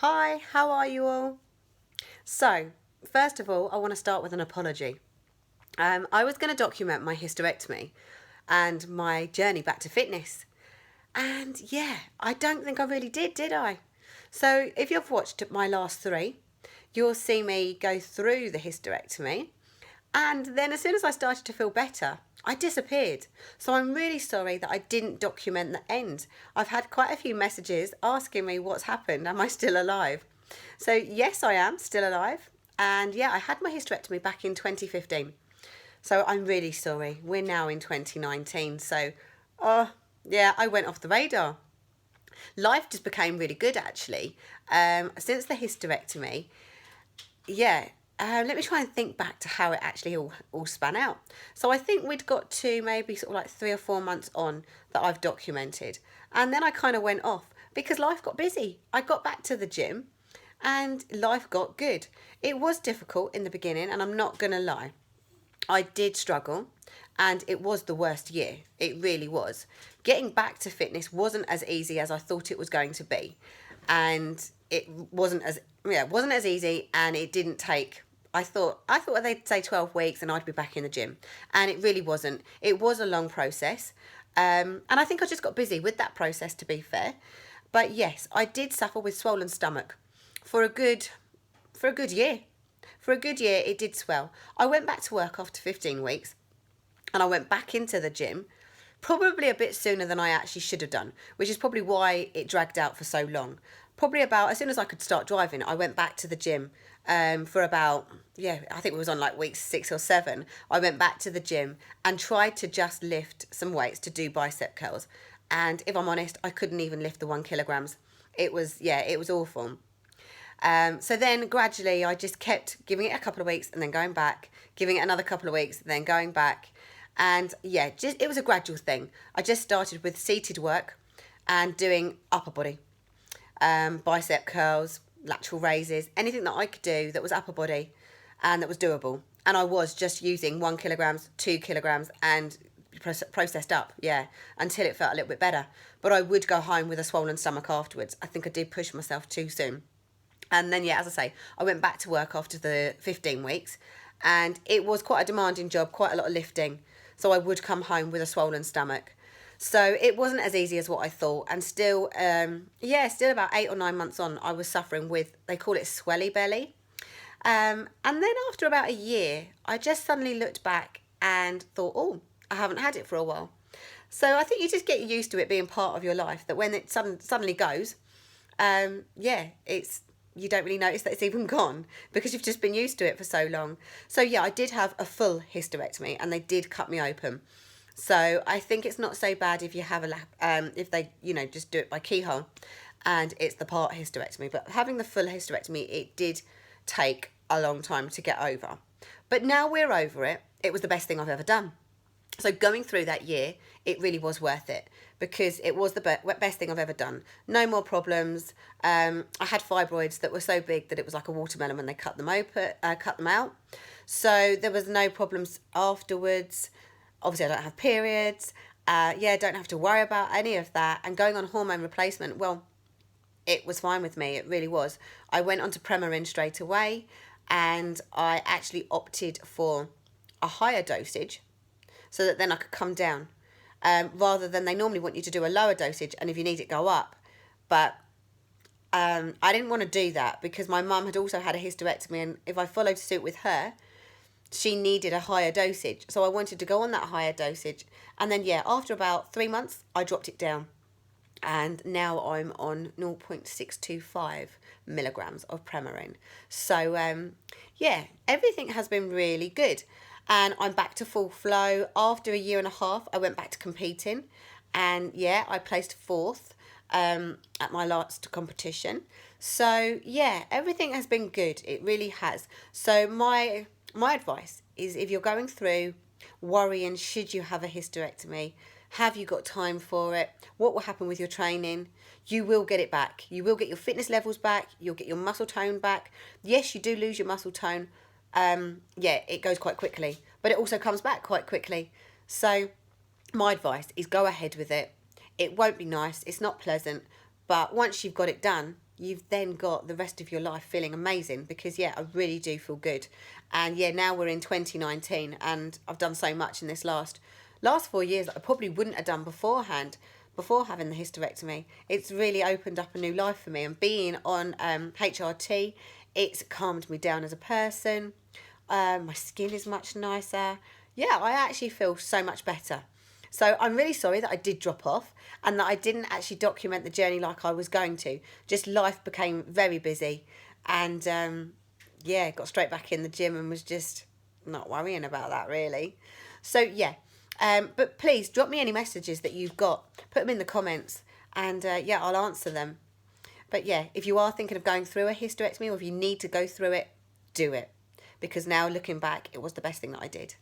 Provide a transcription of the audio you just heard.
Hi, how are you all? So, first of all, I want to start with an apology. I was going to document my hysterectomy and my journey back to fitness. And yeah, I don't think I really did I? So, if you've watched my last three, you'll see me go through the hysterectomy. And then, as soon as I started to feel better, I disappeared. So, I'm really sorry that I didn't document the end. I've had quite a few messages asking me what's happened. Am I still alive? So, yes, I am still alive. And yeah, I had my hysterectomy back in 2015. So, I'm really sorry. We're now in 2019. So, yeah, I went off the radar. Life just became really good actually. Since the hysterectomy, yeah. Let me try and think back to how it actually all span out. So I think we'd got to maybe sort of like 3 or 4 months on that I've documented. And then I kind of went off because life got busy. I got back to the gym and life got good. It was difficult in the beginning, and I'm not going to lie. I did struggle, and it was the worst year. It really was. Getting back to fitness wasn't as easy as I thought it was going to be, and it wasn't as easy, and it didn't take. I thought they'd say 12 weeks and I'd be back in the gym, and it really wasn't. It was a long process, and I think I just got busy with that process. To be fair, but yes, I did suffer with swollen stomach for a good for a good year. For a good year, it did swell. I went back to work after 15 weeks, and I went back into the gym probably a bit sooner than I actually should have done, which is probably why it dragged out for so long. Probably about as soon as I could start driving, I went back to the gym for about, yeah, I think it was on like week 6 or 7. I went back to the gym and tried to just lift some weights to do bicep curls. And if I'm honest, I couldn't even lift the 1 kilograms. It was awful. So then gradually I just kept giving it a couple of weeks and then going back, giving it another couple of weeks, then going back. And yeah, just it was a gradual thing. I just started with seated work and doing upper body, bicep curls, lateral raises, anything that I could do that was upper body and that was doable. And I was just using 1 kilograms, 2 kilograms, and processed up, yeah, until it felt a little bit better. But I would go home with a swollen stomach afterwards. I think I did push myself too soon. And then, yeah, as I say, I went back to work after the 15 weeks, and it was quite a demanding job, quite a lot of lifting. So I would come home with a swollen stomach. So it wasn't as easy as what I thought. And still, still about 8 or 9 months on, I was suffering with, they call it swelly belly. And then after about a year, I just suddenly looked back and thought, oh, I haven't had it for a while. So I think you just get used to it being part of your life, that when it suddenly goes, it's you don't really notice that it's even gone because you've just been used to it for so long. So yeah, I did have a full hysterectomy and they did cut me open. So I think it's not so bad if you have if they just do it by keyhole, and it's the part hysterectomy. But having the full hysterectomy, it did take a long time to get over. But now we're over it. It was the best thing I've ever done. So going through that year, it really was worth it because it was the best thing I've ever done. No more problems. I had fibroids that were so big that it was like a watermelon when they cut them out. So there was no problems afterwards. Obviously, I don't have periods. Don't have to worry about any of that. And going on hormone replacement, well, it was fine with me. It really was. I went on to Premarin straight away, and I actually opted for a higher dosage so that then I could come down, rather than they normally want you to do a lower dosage and if you need it, go up. But I didn't want to do that because my mum had also had a hysterectomy, and if I followed suit with her, she needed a higher dosage. So I wanted to go on that higher dosage. And then, yeah, after about 3 months, I dropped it down. And now I'm on 0.625 milligrams of Premarin. So, everything has been really good. And I'm back to full flow. After a year and a half, I went back to competing. And yeah, I placed fourth at my last competition. So yeah, everything has been good. It really has. So my advice is, if you're going through worrying, should you have a hysterectomy? Have you got time for it? What will happen with your training? You will get it back. You will get your fitness levels back. You'll get your muscle tone back. Yes, you do lose your muscle tone. It goes quite quickly, but it also comes back quite quickly. So my advice is go ahead with it. It won't be nice. It's not pleasant. But once you've got it done, you've then got the rest of your life feeling amazing, because yeah, I really do feel good. And yeah, now we're in 2019 and I've done so much in this last 4 years that I probably wouldn't have done beforehand, before having the hysterectomy. It's really opened up a new life for me, and being on HRT, it's calmed me down as a person. My skin is much nicer. Yeah, I actually feel so much better. So I'm really sorry that I did drop off and that I didn't actually document the journey like I was going to. Just life became very busy, and yeah, got straight back in the gym and was just not worrying about that really. So yeah, but please drop me any messages that you've got. Put them in the comments, and yeah, I'll answer them. But yeah, if you are thinking of going through a hysterectomy, or if you need to go through it, do it. Because now looking back, it was the best thing that I did.